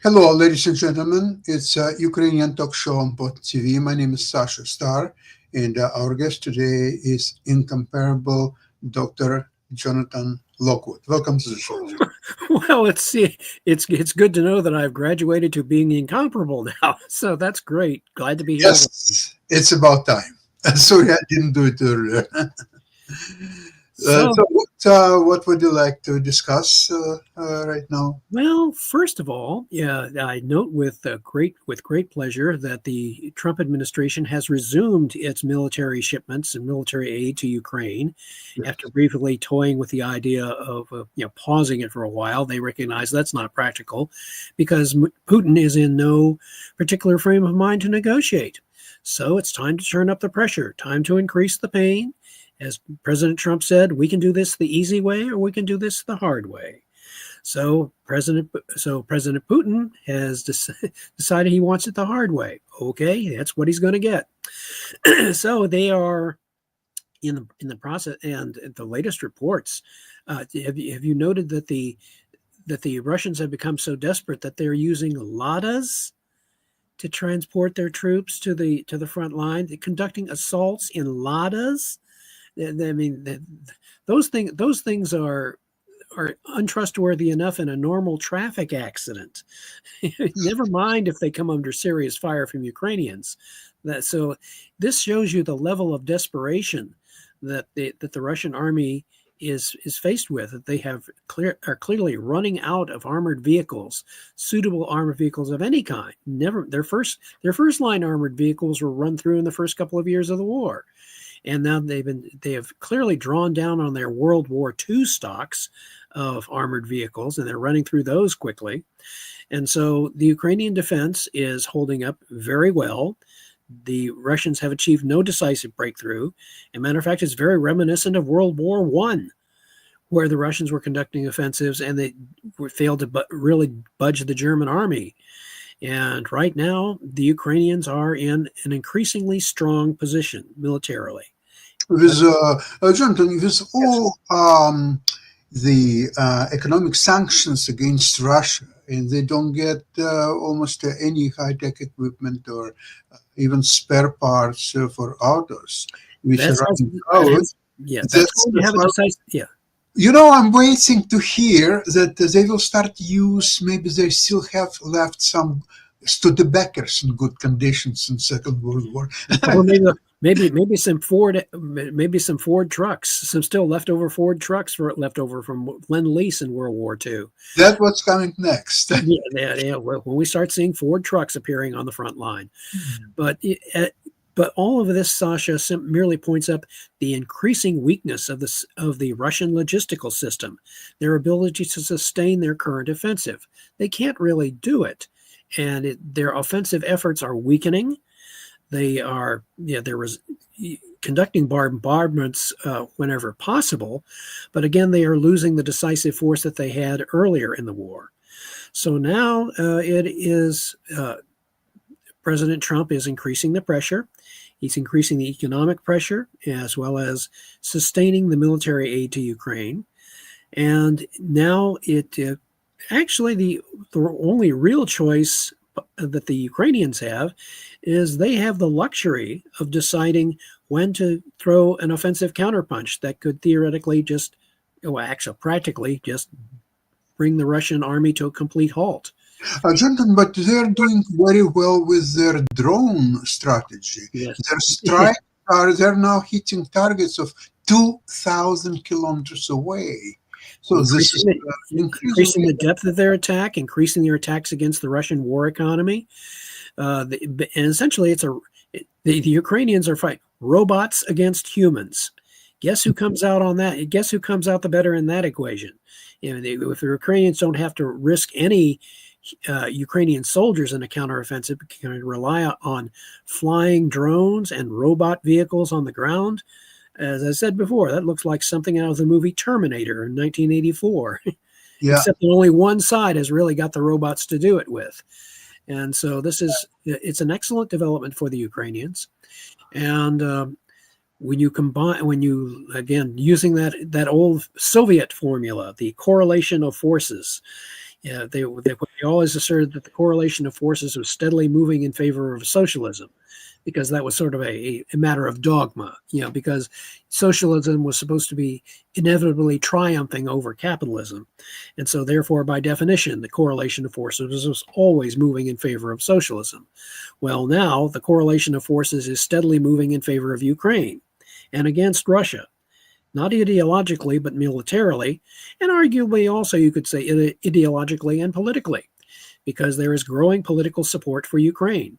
Hello, ladies and gentlemen. It's a Ukrainian talk show on POT TV. My name is Sasha Star, and our guest today is incomparable Dr. Jonathan Lockwood. Welcome to the show. Well, it's good to know that I've graduated to being incomparable now. So that's great. Glad to be here. Yes, it's about time. Sorry, I didn't do it earlier. So, What would you like to discuss right now? well, first of all, yeah, I note with great pleasure that the Trump administration has resumed its military shipments and military aid to Ukraine after briefly toying with the idea of pausing it for a while. They recognize that's not practical because Putin is in no particular frame of mind to negotiate. So it's time to turn up the pressure, time to increase the pain. As President Trump said, we can do this the easy way or we can do this the hard way. So President Putin has decided he wants it the hard way. Okay, that's what he's going to get. So they are in the process, and the latest reports. Have you noted that the Russians have become so desperate that they're using Ladas to transport their troops to the front line, conducting assaults in Ladas? I mean, those things are untrustworthy enough in a normal traffic accident. Never mind if they come under serious fire from Ukrainians. So this shows you the level of desperation that the Russian army is faced with. That they are clearly running out of armored vehicles, suitable armored vehicles of any kind. Their first line armored vehicles were run through in the first couple of years of the war. And now they have clearly drawn down on their World War II stocks of armored vehicles, and they're running through those quickly. And so the Ukrainian defense is holding up very well. The Russians have achieved no decisive breakthrough. As a matter of fact, it's very reminiscent of World War I, where the Russians were conducting offensives and they failed to really budge the German army. And right now, the Ukrainians are in an increasingly strong position militarily. With Jonathan, with all the economic sanctions against Russia, and they don't get almost any high-tech equipment or even spare parts for autos, which are running out. You know, I'm waiting to hear that they will start use. Maybe they still have left some Studebakers in good conditions in Second World War. Or maybe some Ford trucks, some still leftover Ford trucks leftover from Lend-Lease in World War II. That's what's coming next. Yeah. When we start seeing Ford trucks appearing on the front line, But all of this, Sasha, merely points up the increasing weakness of the Russian logistical system, their ability to sustain their current offensive. They can't really do it, and their offensive efforts are weakening. They are, conducting bombardments whenever possible, but again, they are losing the decisive force that they had earlier in the war. So now it is President Trump is increasing the pressure. He's increasing the economic pressure as well as sustaining the military aid to Ukraine. And now actually the only real choice that the Ukrainians have is they have the luxury of deciding when to throw an offensive counterpunch that could theoretically practically just bring the Russian army to a complete halt. Jonathan, but they're doing very well with their drone strategy. Yes. Their strikes they're now hitting targets of 2,000 kilometers away. So increasing the depth of their attack, increasing their attacks against the Russian war economy, and essentially the Ukrainians are fighting robots against humans. Guess who comes out on that? Guess who comes out the better in that equation? If the Ukrainians don't have to risk any Ukrainian soldiers in a counteroffensive, can rely on flying drones and robot vehicles on the ground. As I said before, that looks like something out of the movie Terminator in 1984. Yeah. Except that only one side has really got the robots to do it with. And so it's an excellent development for the Ukrainians. And when you again, using that old Soviet formula, the correlation of forces, Yeah, they always asserted that the correlation of forces was steadily moving in favor of socialism, because that was sort of a matter of dogma, because socialism was supposed to be inevitably triumphing over capitalism. And so, therefore, by definition, the correlation of forces was always moving in favor of socialism. Well, now the correlation of forces is steadily moving in favor of Ukraine and against Russia, not ideologically, but militarily, and arguably also, you could say, ideologically and politically, because there is growing political support for Ukraine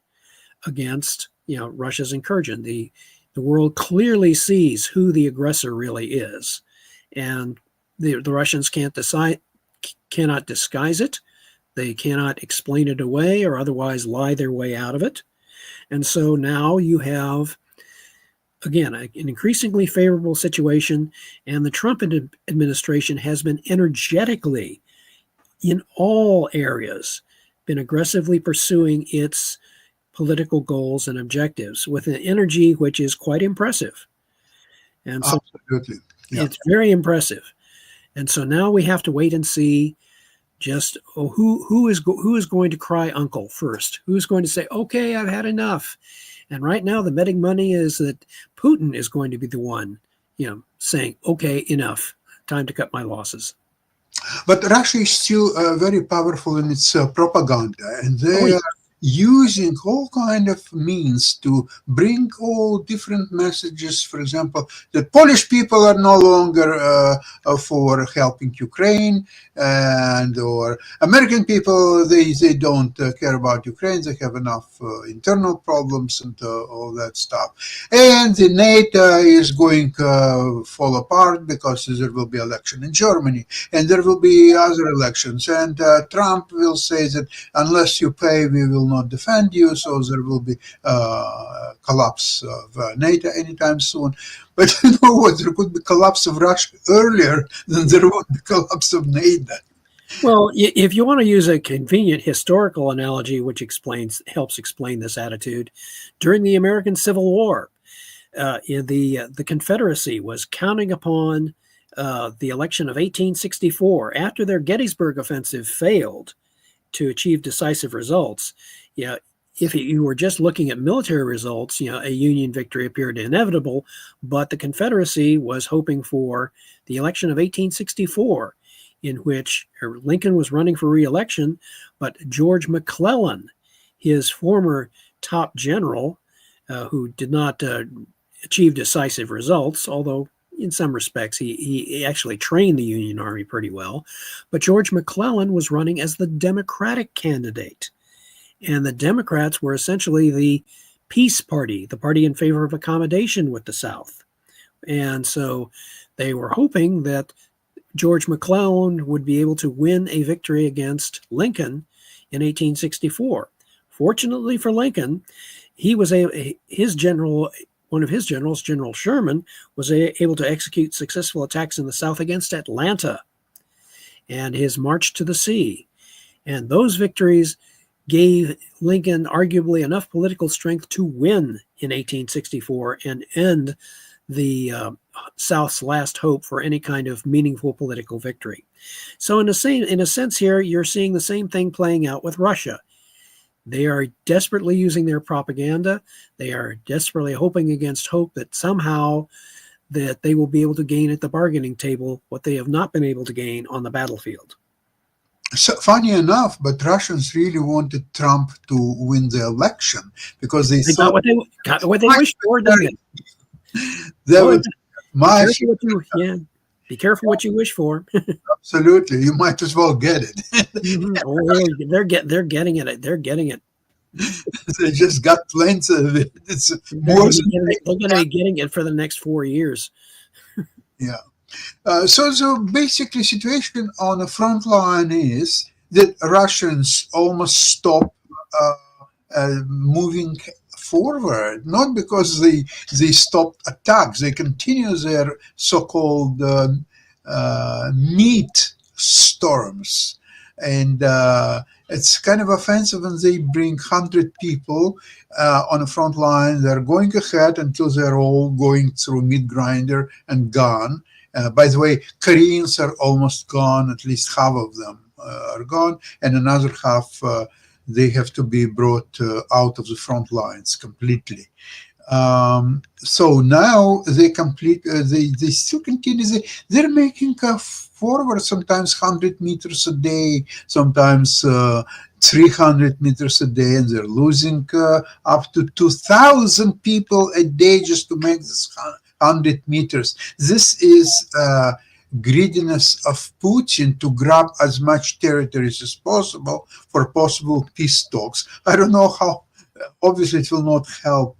against Russia's incursion. The world clearly sees who the aggressor really is, and the Russians cannot disguise it. They cannot explain it away or otherwise lie their way out of it. And so now you have, again, an increasingly favorable situation, and the Trump administration has been energetically, in all areas, been aggressively pursuing its political goals and objectives with an energy which is quite impressive. And so Absolutely. Yeah. It's very impressive. And so now we have to wait and see just who is going to cry uncle first, who's going to say, okay, I've had enough. And right now the betting money is that Putin is going to be the one, saying, okay, enough, time to cut my losses. But Russia is still very powerful in its propaganda, and they are using all kind of means to bring all different messages. For example, that Polish people are no longer for helping Ukraine, and or American people, they don't care about Ukraine. They have enough internal problems and all that stuff. And the NATO is going to fall apart because there will be election in Germany, and there will be other elections. And Trump will say that unless you pay, we will not defend you. So there will be collapse of NATO anytime soon. But you know what? There could be collapse of Russia earlier than there would be collapse of NATO. Well, if you want to use a convenient historical analogy, which helps explain this attitude, during the American Civil War, the Confederacy was counting upon the election of 1864 after their Gettysburg offensive failed to achieve decisive results. If you were just looking at military results, a Union victory appeared inevitable, but the Confederacy was hoping for the election of 1864, in which Lincoln was running for re-election, but George McClellan, his former top general, who did not achieve decisive results, although in some respects he actually trained the Union Army pretty well, but George McClellan was running as the Democratic candidate. And the Democrats were essentially the peace party, the party in favor of accommodation with the South. And so they were hoping that George McClellan would be able to win a victory against Lincoln in 1864. Fortunately for Lincoln, one of his generals, General Sherman, was able to execute successful attacks in the South against Atlanta and his march to the sea. And those victories gave Lincoln arguably enough political strength to win in 1864 and end the South's last hope for any kind of meaningful political victory. So in a sense here, you're seeing the same thing playing out with Russia. They are desperately using their propaganda. They are desperately hoping against hope that somehow that they will be able to gain at the bargaining table what they have not been able to gain on the battlefield. So, funny enough, but Russians really wanted Trump to win the election because they got what they wished for, didn't they? Be careful what you wish for. Absolutely, you might as well get it. They're getting it. They're getting it. They just got plenty of it. They're going to be getting it for the next 4 years. Yeah. So basically, situation on the front line is that Russians almost stop moving forward, not because they stopped attacks. They continue their so-called meat storms, and it's kind of offensive when they bring 100 people on the front line. They're going ahead until they're all going through meat grinder and gone. By the way, Koreans are almost gone, at least half of them. are gone, and another half they have to be brought out of the front lines completely. So now they still continue. They're making forward, sometimes 100 meters a day, sometimes 300 meters a day, and they're losing up to 2,000 people a day just to make this 100 meters. This is greediness of Putin to grab as much territories as possible for possible peace talks. I don't know how. Obviously, it will not help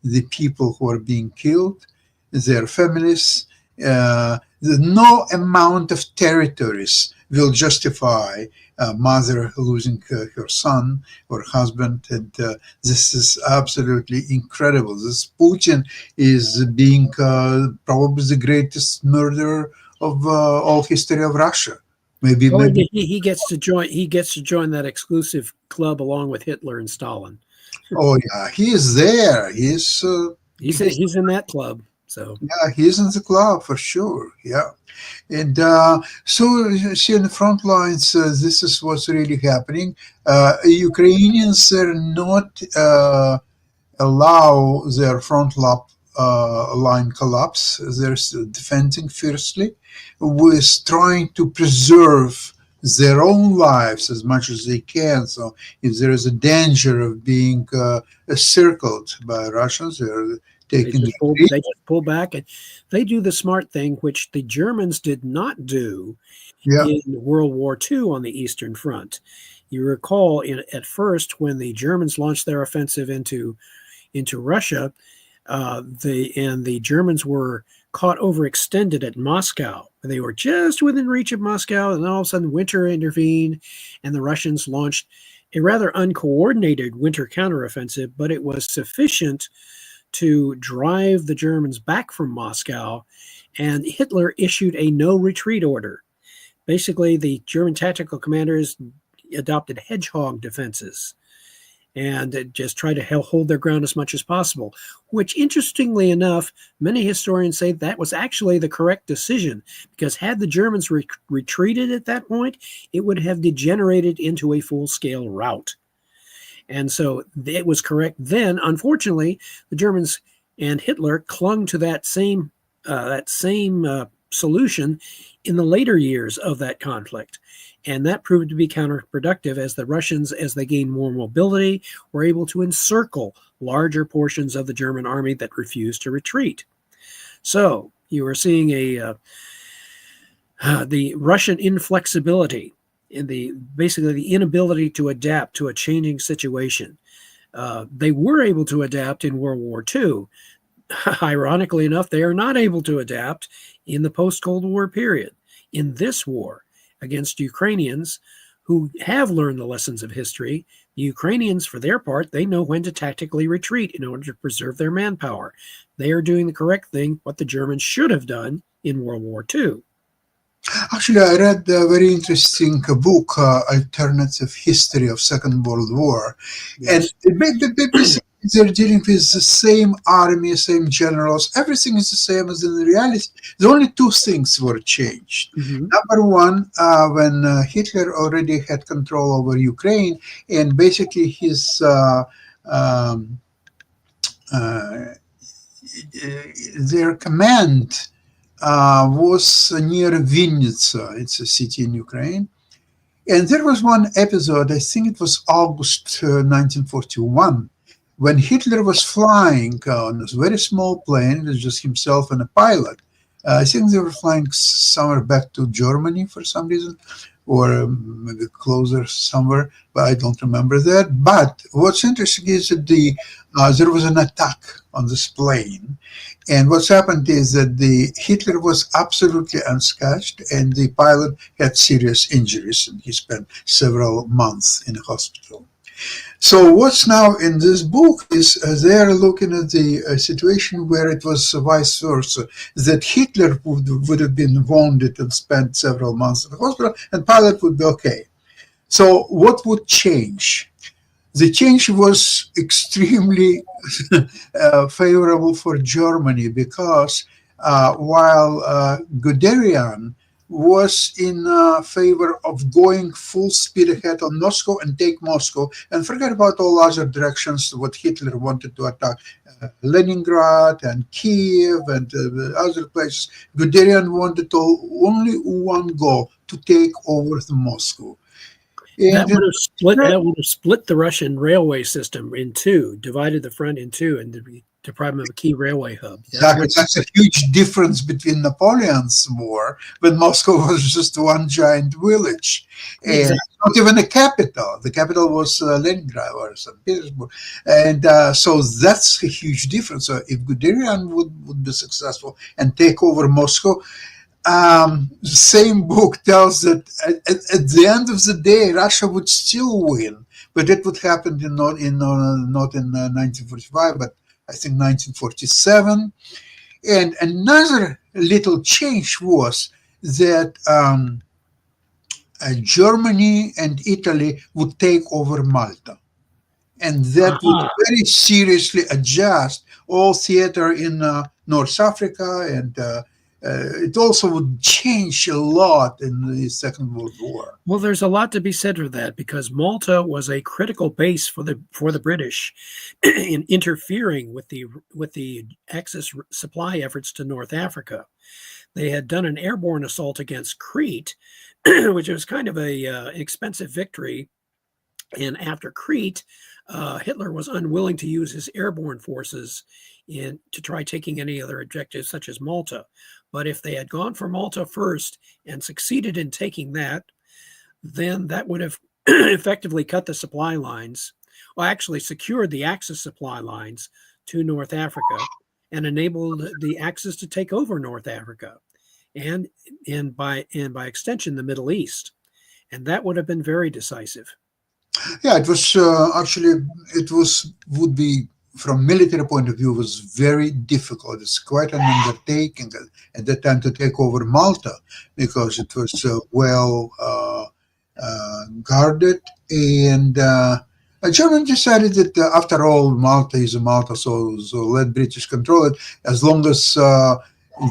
the people who are being killed, their families. No amount of territories will justify a mother losing her son or husband, and this is absolutely incredible. This Putin is being probably the greatest murderer of all history of Russia. Maybe, Well, maybe. he gets to join. He gets to join that exclusive club along with Hitler and Stalin. Oh yeah, he is there. He's in that club. So yeah, he's in the club for sure. Yeah. And so you see in the front lines, this is what's really happening. Ukrainians are not allow their line collapse. They're still defending fiercely, with trying to preserve their own lives as much as they can. So if there is a danger of being circled by Russians, they're taking they just pull back, and they do the smart thing, which the Germans did not do in World War II on the Eastern Front. You recall, at first, when the Germans launched their offensive into Russia, the Germans were caught overextended at Moscow. They were just within reach of Moscow, and all of a sudden winter intervened, and the Russians launched a rather uncoordinated winter counteroffensive, but it was sufficient to drive the Germans back from Moscow, and Hitler issued a no-retreat order. Basically, the German tactical commanders adopted hedgehog defenses and just tried to hold their ground as much as possible, which, interestingly enough, many historians say that was actually the correct decision, because had the Germans retreated at that point, it would have degenerated into a full-scale rout. And so it was correct then. Unfortunately, the Germans and Hitler clung to that same solution in the later years of that conflict. And that proved to be counterproductive, as the Russians, as they gained more mobility, were able to encircle larger portions of the German army that refused to retreat. So you were seeing the Russian inflexibility, basically the inability to adapt to a changing situation. They were able to adapt in World War II. Ironically enough, they are not able to adapt in the post-Cold War period. In this war against Ukrainians, who have learned the lessons of history, the Ukrainians, for their part, they know when to tactically retreat in order to preserve their manpower. They are doing the correct thing, what the Germans should have done in World War II. Actually, I read a very interesting book, Alternative History of Second World War. Yes. And basically they're dealing with the same army, same generals. Everything is the same as in reality. The only two things were changed. Number one, when Hitler already had control over Ukraine, and basically his their command was near Vinnytsia. It's a city in Ukraine. And there was one episode, I think it was August 1941, when Hitler was flying on a very small plane. It was just himself and a pilot. I think they were flying somewhere back to Germany for some reason, or maybe closer somewhere, but I don't remember that. But what's interesting is that there was an attack on this plane. And what's happened is that Hitler was absolutely unscathed, and the pilot had serious injuries, and he spent several months in a hospital. So what's now in this book is they're looking at the situation where it was vice versa, that Hitler would have been wounded and spent several months in the hospital, and pilot would be okay. So what would change? The change was extremely favorable for Germany, because while Guderian was in favor of going full speed ahead on Moscow and take Moscow and forget about all other directions. What Hitler wanted to attack Leningrad and Kiev and other places. Guderian wanted only one goal, to take over the Moscow. That would have split the Russian railway system in two, divided the front in two, and deprived them of a key railway hub. That's a huge difference between Napoleon's war, when Moscow was just one giant village, and not even a capital. The capital was Leningrad or St. Petersburg, and so that's a huge difference. So if Guderian would be successful and take over Moscow, the same book tells that at the end of the day, Russia would still win, but it would happen not in 1945, but I think 1947. And another little change was that Germany and Italy would take over Malta. And that would very seriously adjust all theater in North Africa, and it also would change a lot in the Second World War. Well, there's a lot to be said for that, because Malta was a critical base for the British in interfering with the Axis supply efforts to North Africa. They had done an airborne assault against Crete, which was kind of an expensive victory. And after Crete, Hitler was unwilling to use his airborne forces to try taking any other objectives, such as Malta. But if they had gone for Malta first and succeeded in taking that, then that would have effectively cut the supply lines, well, actually secured the Axis supply lines to North Africa, and enabled the Axis to take over North Africa, and by extension the Middle East, and that would have been very decisive. Yeah, it was would be, from military point of view, was very difficult. It's quite an undertaking at that time to take over Malta, because it was well guarded, and Germany decided that after all, Malta is a Malta, so let British control it, as long as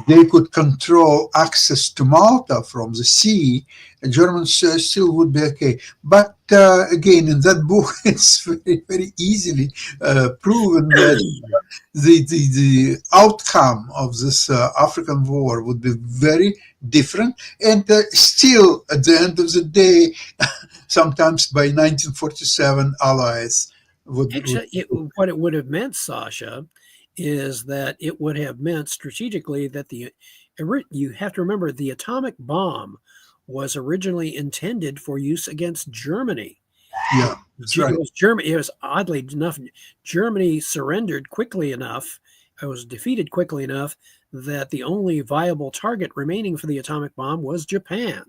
they could control access to Malta from the sea. The Germans still would be okay. But again, in that book, it's very, very easily proven that the outcome of this African war would be very different. And still, at the end of the day, sometimes by 1947, allies would... What it would have meant, Sasha, is that it would have meant strategically that you have to remember, the atomic bomb was originally intended for use against Germany. Yeah, that's right. It was oddly enough, Germany surrendered quickly enough. It was defeated quickly enough that the only viable target remaining for the atomic bomb was Japan.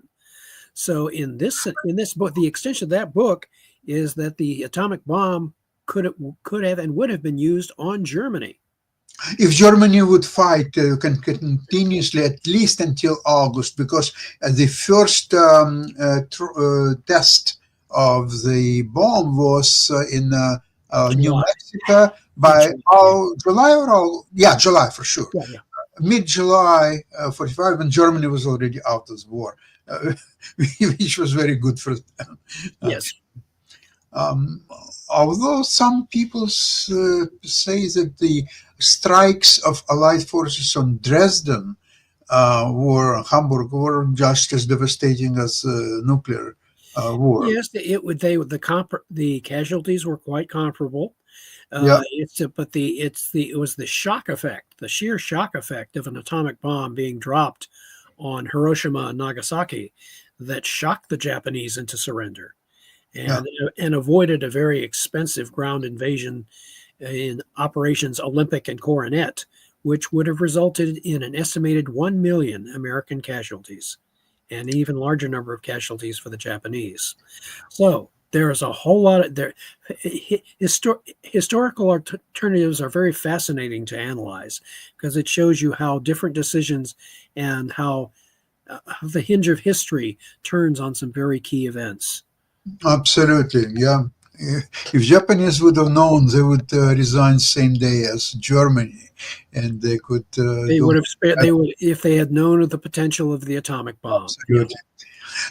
So in this book, the extension of that book is that the atomic bomb could have and would have been used on Germany. If Germany would fight continuously, at least until August, because the first test of the bomb was in New Mexico by July for sure. Yeah. Mid-July 45, when Germany was already out of the war, which was very good for them. Yes. Although some people say that the strikes of Allied forces on Dresden Hamburg were just as devastating as nuclear war. Yes, the casualties were quite comparable. It was the shock effect, the sheer shock effect of an atomic bomb being dropped on Hiroshima and Nagasaki that shocked the Japanese into surrender, and avoided a very expensive ground invasion in Operations Olympic and Coronet, which would have resulted in an estimated 1 million American casualties, and an even larger number of casualties for the Japanese. So there is a whole lot of there. Historical alternatives are very fascinating to analyze, because it shows you how different decisions and how the hinge of history turns on some very key events. Absolutely, yeah. If Japanese would have known, they would resign same day as Germany, and they could They would do have spared. They would, if they had known of the potential of the atomic bomb. Yeah.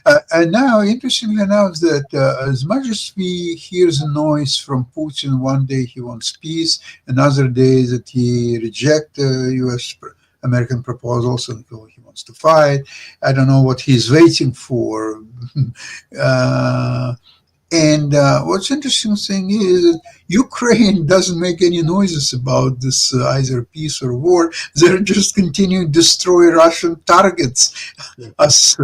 absolutely. And now, interestingly enough, that as much as we hear the noise from Putin, one day he wants peace, another day that he rejects U.S. American proposals and he wants to fight. I don't know what he's waiting for. What's interesting thing is that Ukraine doesn't make any noises about this either peace or war. They're just continuing to destroy Russian targets as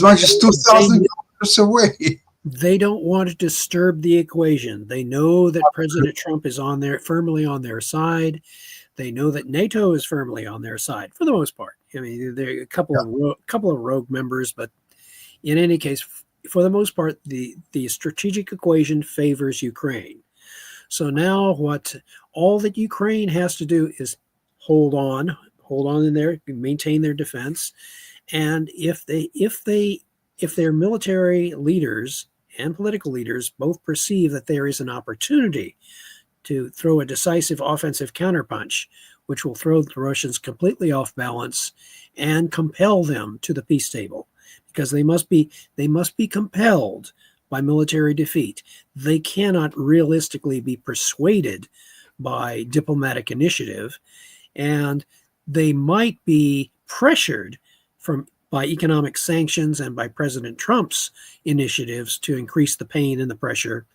much as 2,000 kilometers away. They don't want to disturb the equation. They know that President Trump is firmly on their side. They know that NATO is firmly on their side for the most part. I mean, there are a couple of rogue members, but in any case, for the most part, the strategic equation favors Ukraine. So now all that Ukraine has to do is hold on in there, maintain their defense. And if their military leaders and political leaders both perceive that there is an opportunity to throw a decisive offensive counterpunch, which will throw the Russians completely off balance and compel them to the peace table, because they must be compelled by military defeat. They cannot realistically be persuaded by diplomatic initiative, and they might be pressured by economic sanctions and by President Trump's initiatives to increase the pain and the pressure.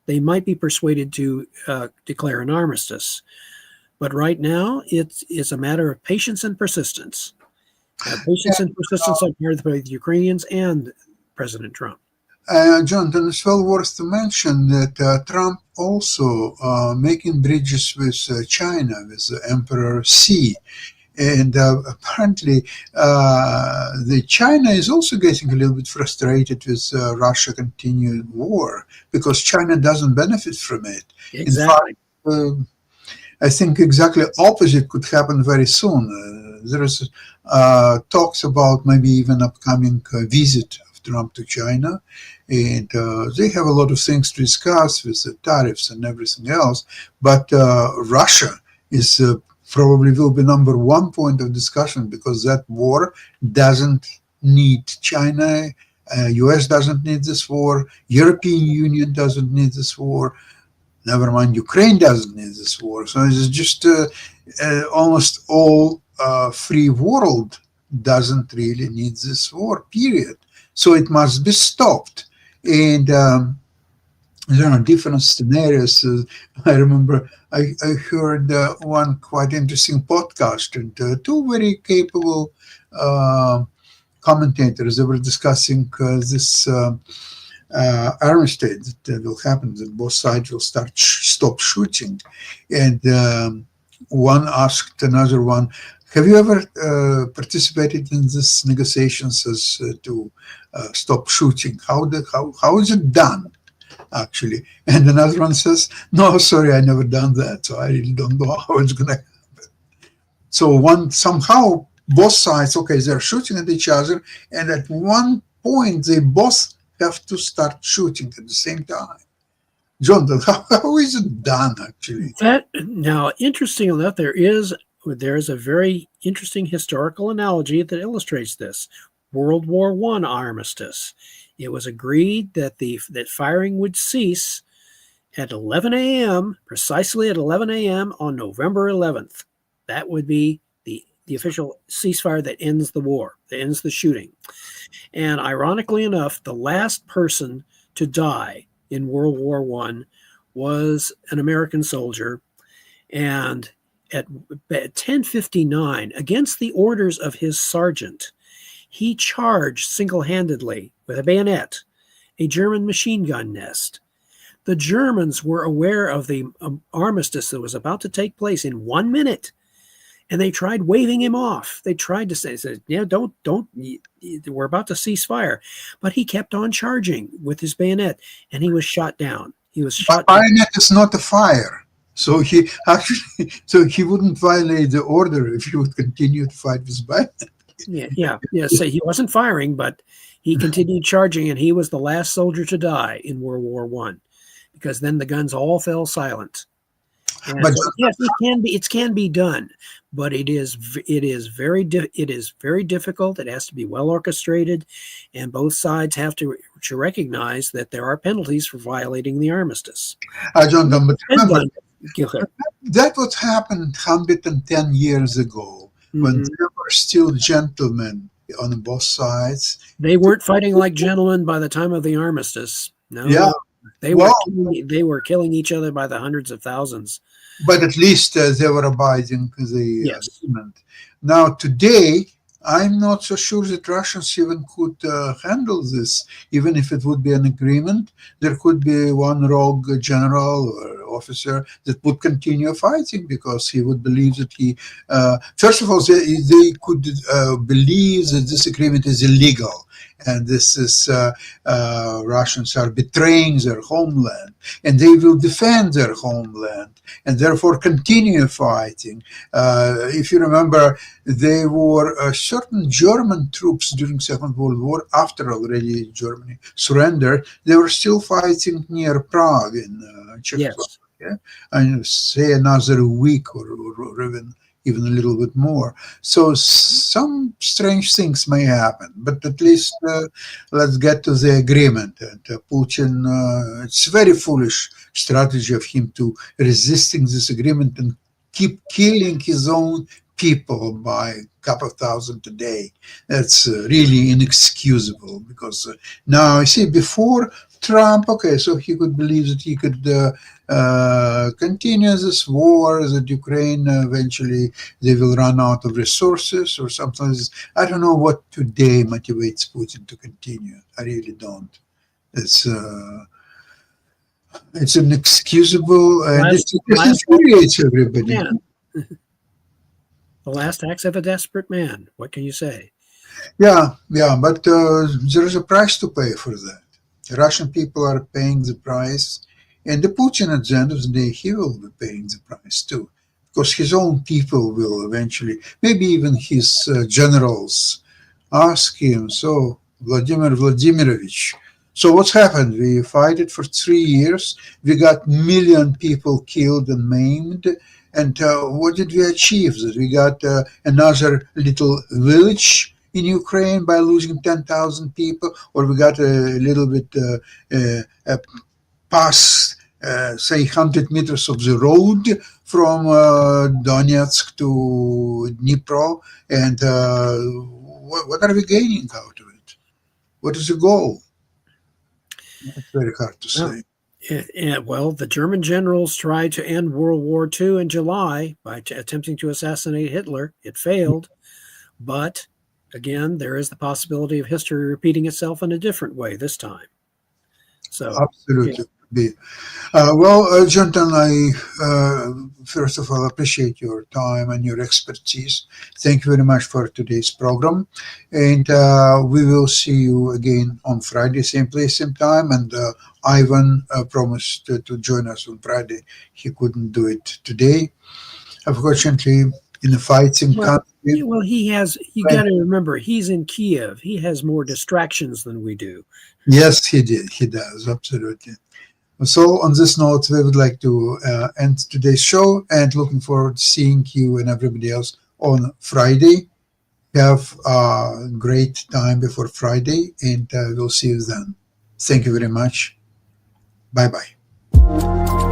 They might be persuaded to declare an armistice. But right now, it's a matter of patience and persistence. Patience and persistence on part of the Ukrainians and President Trump. Jonathan, it's well worth to mention that Trump also making bridges with China, with Emperor Xi. And apparently, the China is also getting a little bit frustrated with Russia continued war because China doesn't benefit from it. Exactly. In fact, I think exactly opposite could happen very soon. There is talks about maybe even upcoming visit of Trump to China, and they have a lot of things to discuss with the tariffs and everything else. But Russia is probably will be number one point of discussion because that war doesn't need China. U.S. doesn't need this war. European Union doesn't need this war. Never mind, Ukraine doesn't need this war. So it's just almost all free world doesn't really need this war, period. So it must be stopped. And there are different scenarios. I remember I heard one quite interesting podcast, and two very capable commentators. They were discussing this armistice that will happen, that both sides will stop shooting. And one asked another one, have you ever participated in these negotiations as to stop shooting? How is it done, actually? And another one says, no, sorry, I never done that, so I really don't know how it's going to happen. So somehow both sides, okay, they're shooting at each other, and at one point they both have to start shooting at the same time. Jonathan, how is it done, actually? Now, interesting enough, there is a very interesting historical analogy that illustrates this. World War I armistice. It was agreed that that firing would cease at 11 a.m., precisely at 11 a.m. on November 11th. That would be the official ceasefire that ends the war, that ends the shooting. And ironically enough, the last person to die in World War I was an American soldier. And at 10:59, against the orders of his sergeant, he charged single-handedly with a bayonet a German machine gun nest. The Germans were aware of the armistice that was about to take place in 1 minute, and they tried waving him off. They tried to say, yeah, don't, we're about to cease fire. But he kept on charging with his bayonet, and he was shot down. But bayonet is not a fire. So he wouldn't violate the order if he would continue to fight with bayonet. Yeah. So he wasn't firing, but he continued charging, and he was the last soldier to die in World War I because then the guns all fell silent. And But so, yes, it can be done, but it is very difficult. It has to be well orchestrated, and both sides have to recognize that there are penalties for violating the armistice. John, but remember, Go ahead. that what happened 110 years ago when there were still gentlemen on both sides. They weren't fighting like gentlemen by the time of the armistice. No, Yeah. they were killing each other by the hundreds of thousands. But at least they were abiding the Yes. agreement. Now, today, I'm not so sure that Russians even could handle this. Even if it would be an agreement, there could be one rogue general or officer that would continue fighting because he would believe that first of all, they could believe that this agreement is illegal. And this is Russians are betraying their homeland, and they will defend their homeland, and therefore continue fighting. If you remember, there were certain German troops during Second World War, after already Germany surrendered, they were still fighting near Prague in Czechoslovakia. Yes. And say another week or even a little bit more. So some strange things may happen, but at least let's get to the agreement. And Putin, it's very foolish strategy of him to resisting this agreement and keep killing his own people by a couple of thousand a day. That's really inexcusable, because now, you see, before Trump, okay, so he could believe that he could continue this war, that Ukraine eventually they will run out of resources or something. I don't know what today motivates Putin to continue. I really don't. It's inexcusable, and it infuriates everybody. Yeah. The last acts of a desperate man. What can you say? Yeah, but there is a price to pay for that. The Russian people are paying the price, and the Putin, at the end of the day, he will be paying the price too, because his own people will eventually, maybe even his generals, ask him, so Vladimir Vladimirovich, so what's happened? We fought it for 3 years, we got million people killed and maimed, and what did we achieve? That we got another little village in Ukraine by losing 10,000 people, or we got a little bit past, say, 100 meters of the road from Donetsk to Dnipro, and what are we gaining out of it? What is the goal? It's very hard to say. Well, the German generals tried to end World War II in July by attempting to assassinate Hitler. It failed, but again, there is the possibility of history repeating itself in a different way this time. So, absolutely. Yeah. Well, Jonathan, I first of all appreciate your time and your expertise. Thank you very much for today's program, and we will see you again on Friday, same place, same time. And Ivan promised to join us on Friday. He couldn't do it today, unfortunately. In a fighting country. Well, he has. You got to remember, he's in Kiev. He has more distractions than we do. Yes, he did. He does, absolutely. So on this note, we would like to end today's show, and looking forward to seeing you and everybody else on Friday. Have a great time before Friday, and we'll see you then. Thank you very much. Bye-bye.